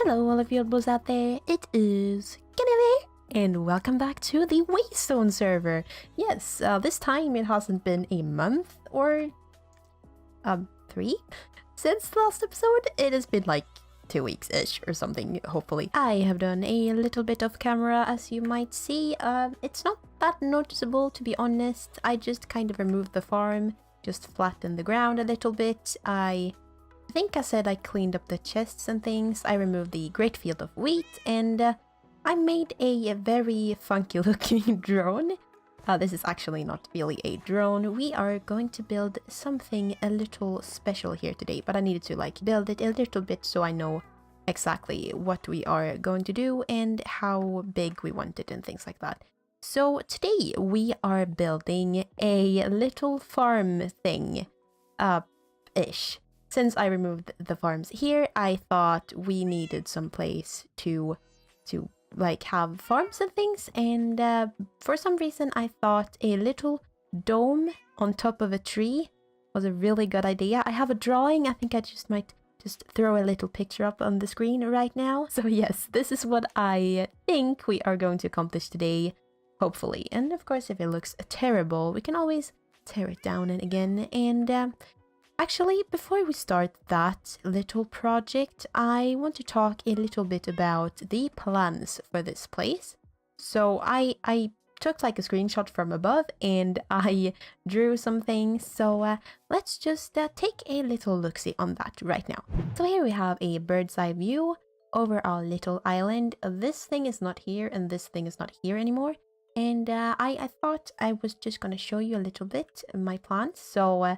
Hello all of you oddballs out there, it is Kanelia, and welcome back to the WayStone server. Yes, this time it hasn't been a month or 3 since the last episode. It has been like 2 weeks-ish or something, hopefully. I have done a little bit of camera, as you might see. It's not that noticeable, to be honest. I just kind of removed the farm, just flattened the ground a little bit. I think I said I cleaned up the chests and things. I removed the great field of wheat, and I made a very funky looking drone. This is actually not really a drone. We are going to build something a little special here today, but I needed to like build it a little bit so I know exactly what we are going to do and how big we want it and things like that. So today we are building a little farm thing, ish. Since I removed the farms here, I thought we needed some place to like have farms and things, and for some reason I thought a little dome on top of a tree was a really good idea. I have a drawing. I think I might throw a little picture up on the screen right now. So yes, this is what I think we are going to accomplish today, hopefully. And of course, if it looks terrible, we can always tear it down and again. And actually, before we start that little project, I want to talk a little bit about the plans for this place. So I took like a screenshot from above and I drew some things. So let's just take a little look-see on that right now. So here we have a bird's eye view over our little island. This thing is not here and this thing is not here anymore. And I thought I was just going to show you a little bit my plans. So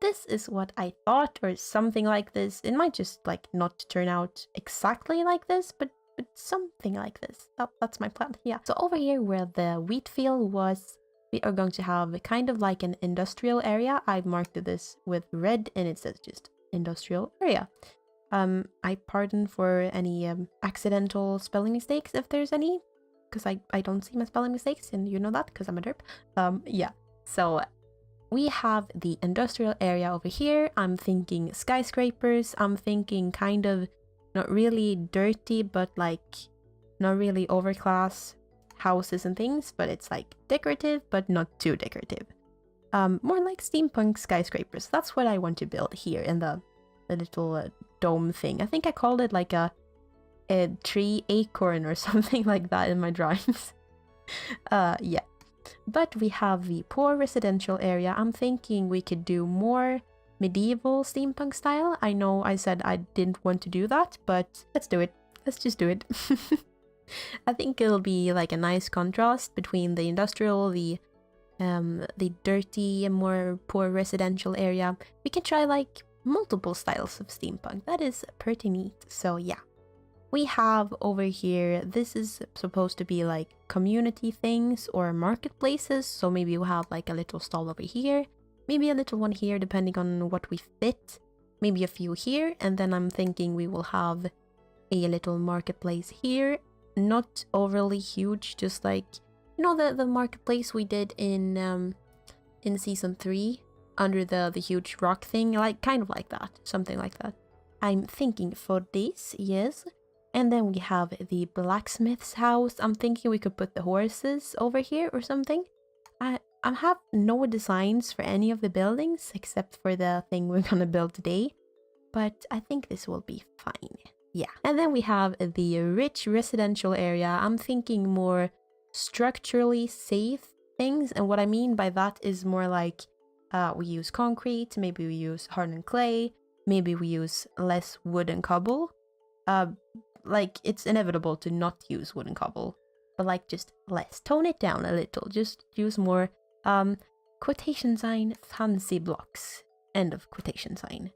this is what I thought, or something like this. It might just like not turn out exactly like this, but something like this. That's my plan. Yeah. So over here where the wheat field was, we are going to have kind of like an industrial area. I've marked this with red and it says just industrial area. I pardon for any accidental spelling mistakes if there's any, because I don't see my spelling mistakes, and you know that because I'm a derp. Yeah. So we have the industrial area over here. I'm thinking skyscrapers. I'm thinking kind of not really dirty, but like not really overclass houses and things, but it's like decorative, but not too decorative. More like steampunk skyscrapers. That's what I want to build here in the little dome thing. I think I called it like a tree acorn or something like that in my drawings. Yeah. But we have the poor residential area. I'm thinking we could do more medieval steampunk style. I know I said I didn't want to do that, but let's do it. Let's just do it. I think it'll be like a nice contrast between the industrial, the dirty, more poor residential area. We can try like multiple styles of steampunk. That is pretty neat. So yeah. We have over here, this is supposed to be like community things or marketplaces. So maybe we'll have like a little stall over here, maybe a little one here, depending on what we fit, maybe a few here. And then I'm thinking we will have a little marketplace here, not overly huge, just like, you know, the marketplace we did in season 3 under the huge rock thing, like kind of like that, something like that. I'm thinking for this, yes. And then we have the blacksmith's house. I'm thinking we could put the horses over here or something. I have no designs for any of the buildings except for the thing we're gonna build today. But I think this will be fine. Yeah. And then we have the rich residential area. I'm thinking more structurally safe things. And what I mean by that is more like we use concrete, maybe we use hardened clay, maybe we use less wood and cobble. Like, it's inevitable to not use wooden cobble, but like just less. Tone it down a little. Just use more quotation sign fancy blocks. End of quotation sign.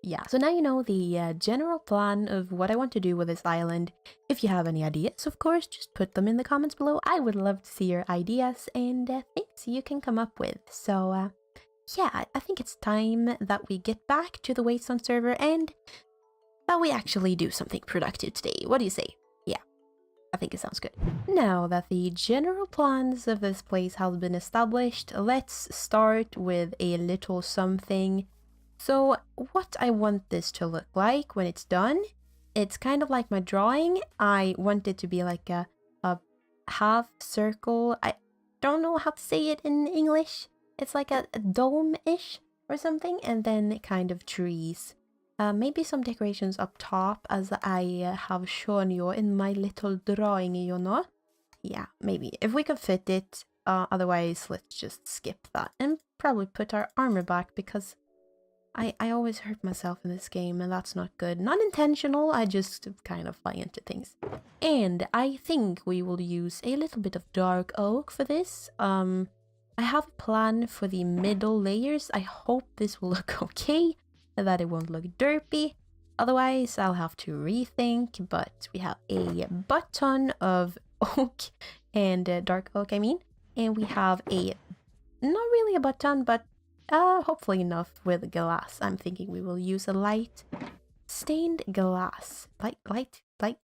Yeah. So now you know the general plan of what I want to do with this island. If you have any ideas, of course, just put them in the comments below. I would love to see your ideas and things you can come up with. So yeah, I think it's time that we get back to the WayStone server and that we actually do something productive today. What do you say? Yeah, I think it sounds good. Now that the general plans of this place have been established, let's start with a little something. So what I want this to look like when it's done it's kind of like my drawing. I want it to be like a half circle. I don't know how to say it in English. It's like a dome-ish or something, and then kind of trees. Maybe some decorations up top, as I have shown you in my little drawing, you know? Yeah, maybe. If we could fit it, otherwise let's just skip that and probably put our armor back, because I always hurt myself in this game, and that's not good. Not intentional, I just kind of fly into things. And I think we will use a little bit of dark oak for this. I have a plan for the middle layers. I hope this will look okay, and that it won't look derpy. Otherwise, I'll have to rethink, but we have a button of oak and dark oak, I mean. And we have a, not really a button, but hopefully enough with glass. I'm thinking we will use a light stained glass.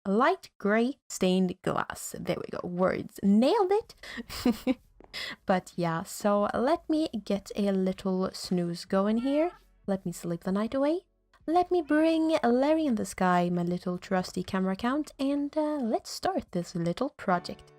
Light gray stained glass. There we go. Words. Nailed it! But yeah, so let me get a little snooze going here. Let me sleep the night away. Let me bring Larry in the Sky, my little trusty camera account, and let's start this little project.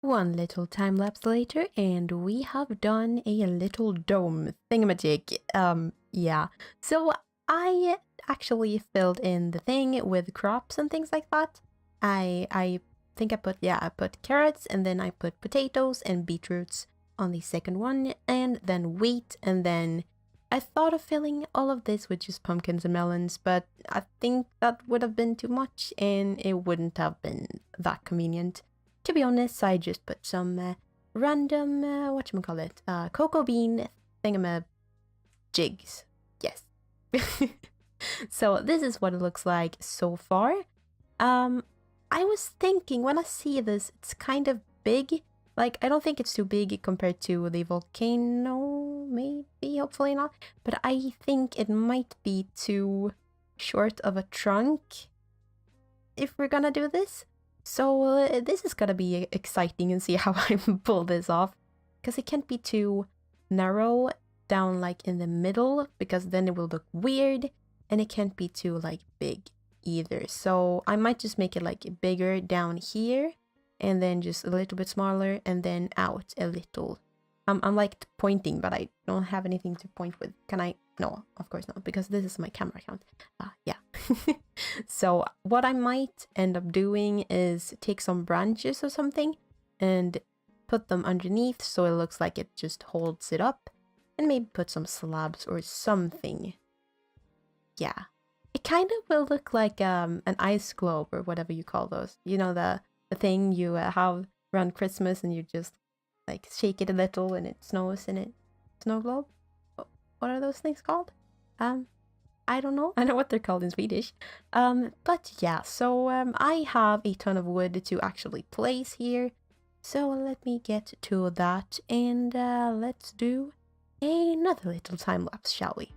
One little time lapse later, and we have done a little dome thingamajig. Yeah. So I actually filled in the thing with crops and things like that. I think I put carrots, and then I put potatoes and beetroots on the second one, and then wheat, and then I thought of filling all of this with just pumpkins and melons, but I think that would have been too much, and it wouldn't have been that convenient. To be honest, I just put some random, cocoa bean thingamajigs. Yes. So this is what it looks like so far. I was thinking, when I see this, it's kind of big. Like, I don't think it's too big compared to the volcano, maybe, hopefully not. But I think it might be too short of a trunk if we're gonna do this. So this is gonna be exciting, and see how I pull this off. Because it can't be too narrow down like in the middle, because then it will look weird. And it can't be too like big either. So I might just make it like bigger down here, and then just a little bit smaller, and then out a little. I'm like pointing, but I don't have anything to point with. Can I? No, of course not, because this is my camera account. Yeah. So what I might end up doing is take some branches or something and put them underneath, so it looks like it just holds it up, and maybe put some slabs or something. Yeah. It kind of will look like an ice globe, or whatever you call those. You know, the thing you have around Christmas, and you just like shake it a little and it snows in it. Snow globe? What are those things called? I don't know. I know what they're called in Swedish. But yeah, so I have a ton of wood to actually place here. So let me get to that, and let's do another little time lapse, shall we?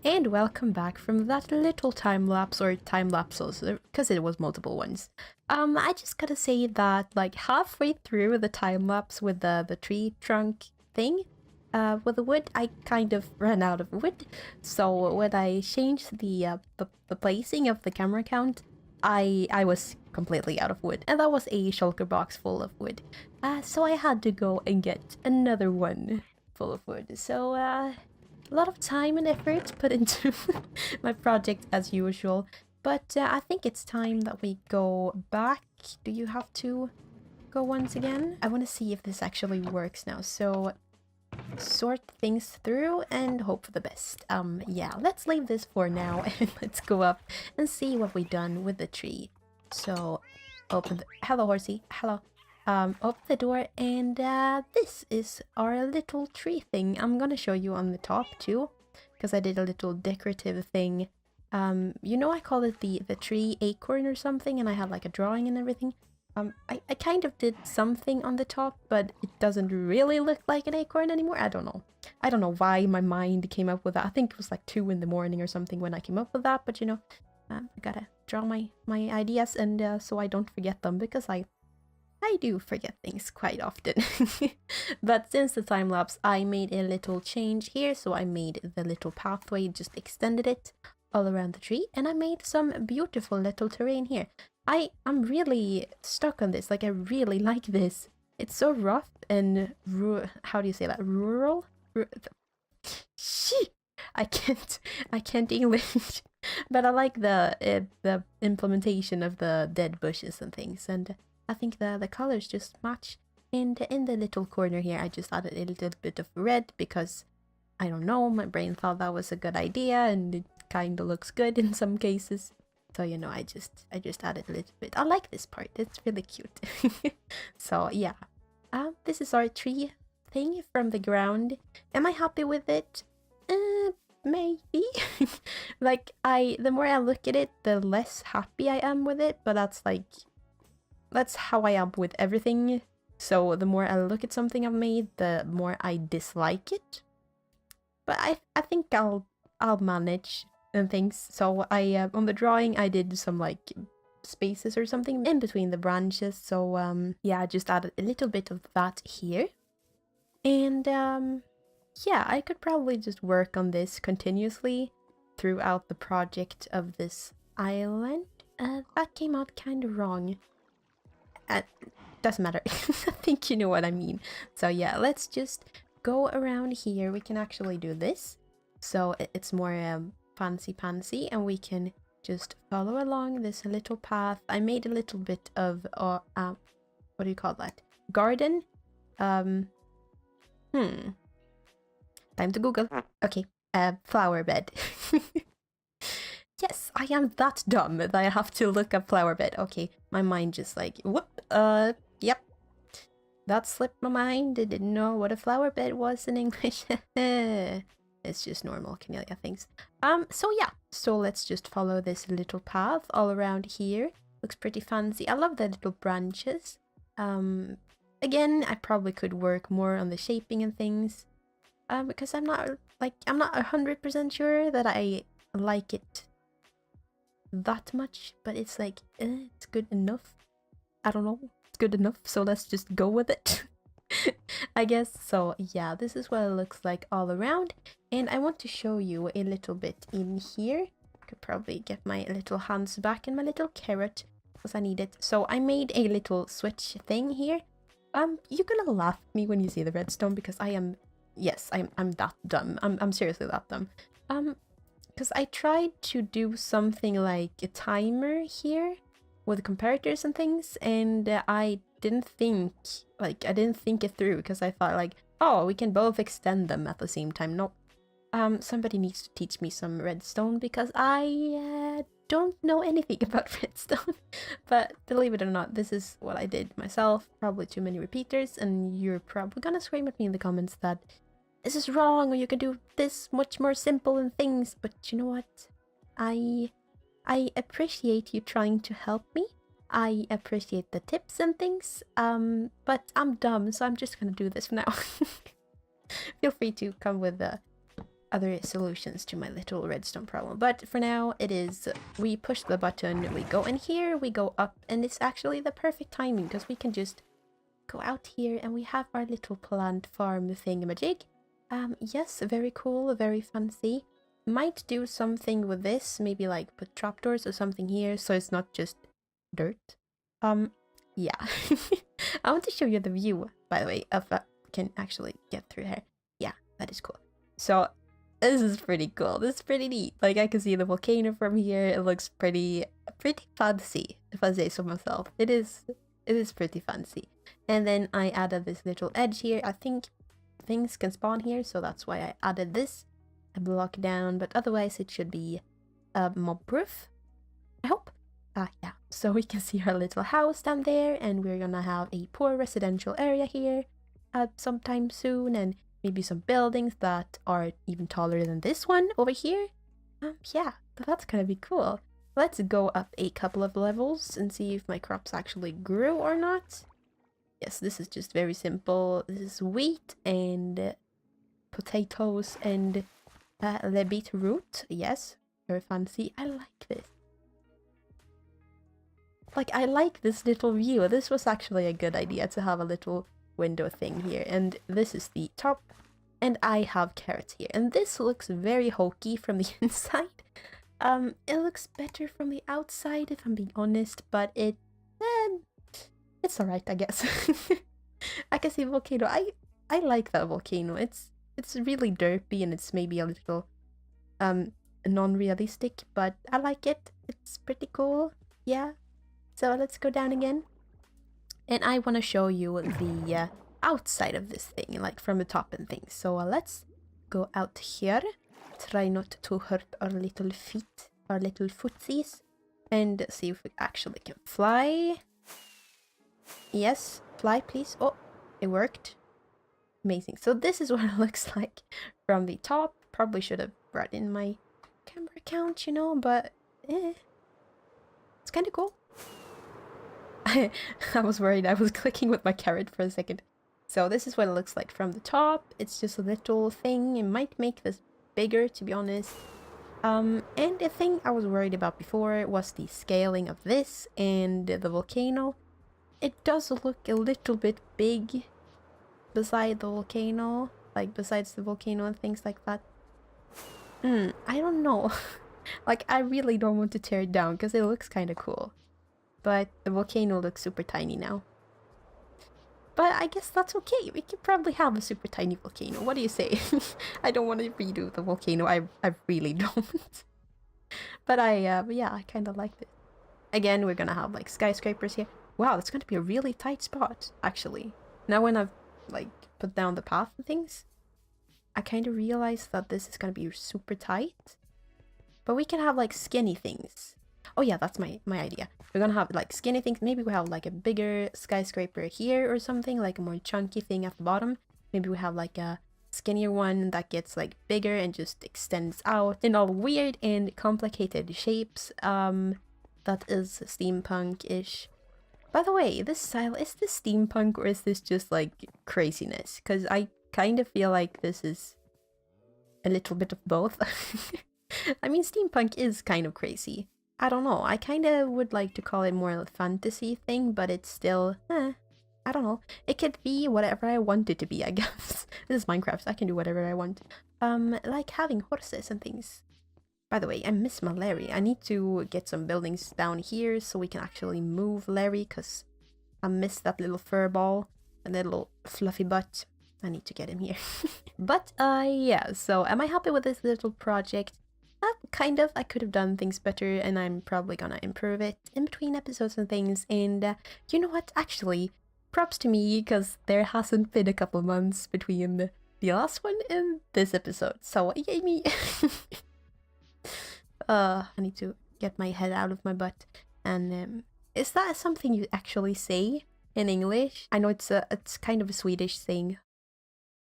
And welcome back from that little time lapse, or time lapses, because it was multiple ones. I just gotta say that like halfway through the time lapse with the tree trunk thing, with the wood, I kind of ran out of wood. So when I changed the placing of the camera count, I was completely out of wood, and that was a shulker box full of wood. So I had to go and get another one full of wood. So a lot of time and effort put into my project as usual, but I think it's time that we go back. Do you have to go once again? I want to see if this actually works now, so sort things through and hope for the best. Yeah, let's leave this for now and let's go up and see what we've done with the tree. So open the... Hello, horsey. Hello. Open the door, and this is our little tree thing. I'm gonna show you on the top too, because I did a little decorative thing. You know, I call it the Tree Acorn or something, and I had like a drawing and everything. I kind of did something on the top, but it doesn't really look like an acorn anymore. I don't know. I don't know why my mind came up with that. I think it was like 2 in the morning or something when I came up with that, but you know, I gotta draw my ideas, and so I don't forget them, because I do forget things quite often. But since the time lapse, I made a little change here. So I made the little pathway, just extended it all around the tree, and I made some beautiful little terrain here. I'm really stuck on this. Like, I really like this. It's so rough and how do you say that? Rural? I can't English. But I like the implementation of the dead bushes and things, and I think the colors just match. And in the little corner here, I just added a little bit of red because, I don't know, my brain thought that was a good idea, and it kind of looks good in some cases. So, you know, I just added a little bit. I like this part. It's really cute. So, yeah. This is our tree thing from the ground. Am I happy with it? Maybe. Like, the more I look at it, the less happy I am with it, but that's how I am with everything. So the more I look at something I've made, the more I dislike it. But I think I'll manage and things. So I on the drawing I did some like spaces or something in between the branches. So yeah, I just added a little bit of that here. And yeah, I could probably just work on this continuously throughout the project of this island. That came out kind of wrong. Doesn't matter. I think you know what I mean. So yeah, let's just go around here. We can actually do this, so it's more fancy, and we can just follow along this little path. I made a little bit of what do you call that? Garden. Time to Google. Okay, flower bed. Yes, I am that dumb that I have to look up flower bed. Okay, my mind just like, whoop, yep. That slipped my mind. I didn't know what a flower bed was in English. It's just normal Kanelia things. So yeah, so let's just follow this little path all around here. Looks pretty fancy. I love the little branches. Again, I probably could work more on the shaping and things. Because I'm not 100% sure that I like it that much, but it's like, it's good enough. I don't know, it's good enough, so let's just go with it. I guess. So yeah, this is what it looks like all around, and I want to show you a little bit in here. I could probably get my little hands back and my little carrot, because I need it. So I made a little switch thing here. You're gonna laugh at me when you see the redstone, because I am, yes, I'm that dumb. I'm seriously that dumb. Because I tried to do something like a timer here with comparators and things, and I didn't think it through, because I thought like, oh, we can both extend them at the same time. No, somebody needs to teach me some redstone, because I don't know anything about redstone. But believe it or not, this is what I did myself. Probably too many repeaters, and you're probably gonna scream at me in the comments that this is wrong, or you can do this much more simple and things. But you know what? I appreciate you trying to help me. I appreciate the tips and things. But I'm dumb, so I'm just gonna do this for now. Feel free to come with other solutions to my little redstone problem. But for now, it is, we push the button, we go in here, we go up, and it's actually the perfect timing, because we can just go out here and we have our little plant farm thingamajig. Yes, very cool, very fancy. Might do something with this, maybe like put trapdoors or something here, so it's not just dirt. Yeah. I want to show you the view, by the way, if I can actually get through here. Yeah, that is cool. So, this is pretty cool. This is pretty neat. Like, I can see the volcano from here. It looks pretty fancy, if I say so myself. It is pretty fancy. And then I added this little edge here. I think things can spawn here, so that's why I added this. A block down, but otherwise it should be mob proof, I hope. Yeah, so we can see our little house down there, and we're gonna have a poor residential area here sometime soon, and maybe some buildings that are even taller than this one over here. Yeah, that's gonna be cool. Let's go up a couple of levels and see if my crops actually grew or not. Yes, this is just very simple. This is wheat and potatoes and the beetroot. Yes, very fancy. I like this. Like, I like this little view. This was actually a good idea to have a little window thing here. And this is the top. And I have carrots here. And this looks very hokey from the inside. It looks better from the outside, if I'm being honest. But it's alright, I guess. I can see a volcano. I like that volcano. It's really derpy, and it's maybe a little non-realistic, but I like it. It's pretty cool. Yeah. So let's go down again. And I want to show you the outside of this thing, like from the top and things. So let's go out here. Try not to hurt our little feet, our little footsies, and see if we actually can fly. Yes, fly please. Oh, it worked. Amazing. So this is what it looks like from the top. Probably should have brought in my camera count, you know, but it's kind of cool. I was worried I was clicking with my carrot for a second. So this is what it looks like from the top. It's just a little thing. It might make this bigger, to be honest. And the thing I was worried about before was the scaling of this and the volcano. It does look a little bit big beside the volcano, like besides the volcano and things like that. I don't know. Like, I really don't want to tear it down because it looks kind of cool. But the volcano looks super tiny now. But I guess that's okay. We could probably have a super tiny volcano. What do you say? I don't want to redo the volcano. I really don't. But yeah, I kind of like it. Again, we're gonna have like skyscrapers here. Wow, that's gonna be a really tight spot, actually. Now when I've like put down the path and things, I kind of realized that this is gonna be super tight. But we can have like skinny things. Oh yeah, that's my idea. We're gonna have like skinny things. Maybe we have like a bigger skyscraper here or something, like a more chunky thing at the bottom. Maybe we have like a skinnier one that gets like bigger and just extends out in all weird and complicated shapes. That is steampunk-ish. By the way, this style, is this steampunk or is this just like craziness? Because I kind of feel like this is a little bit of both. I mean, steampunk is kind of crazy. I don't know, I kind of would like to call it more a fantasy thing, but it's still, I don't know. It could be whatever I want it to be, I guess. This is Minecraft, so I can do whatever I want. Like having horses and things. By the way, I miss my Larry. I need to get some buildings down here so we can actually move Larry, because I miss that little fur ball and that little fluffy butt. I need to get him here. But, yeah, so am I happy with this little project? Kind of. I could have done things better, and I'm probably gonna improve it in between episodes and things. And you know what? Actually, props to me, because there hasn't been a couple months between the last one and this episode. So, yay me! I need to get my head out of my butt. And is that something you actually say in English? I know it's kind of a Swedish thing.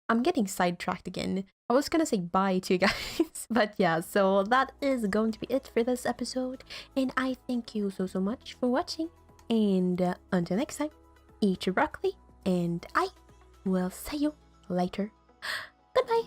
I'm getting sidetracked again. I was gonna say bye to you guys. But yeah, so that is going to be it for this episode. And I thank you so much for watching. And until next time, eat your broccoli. And I will see you later. Goodbye.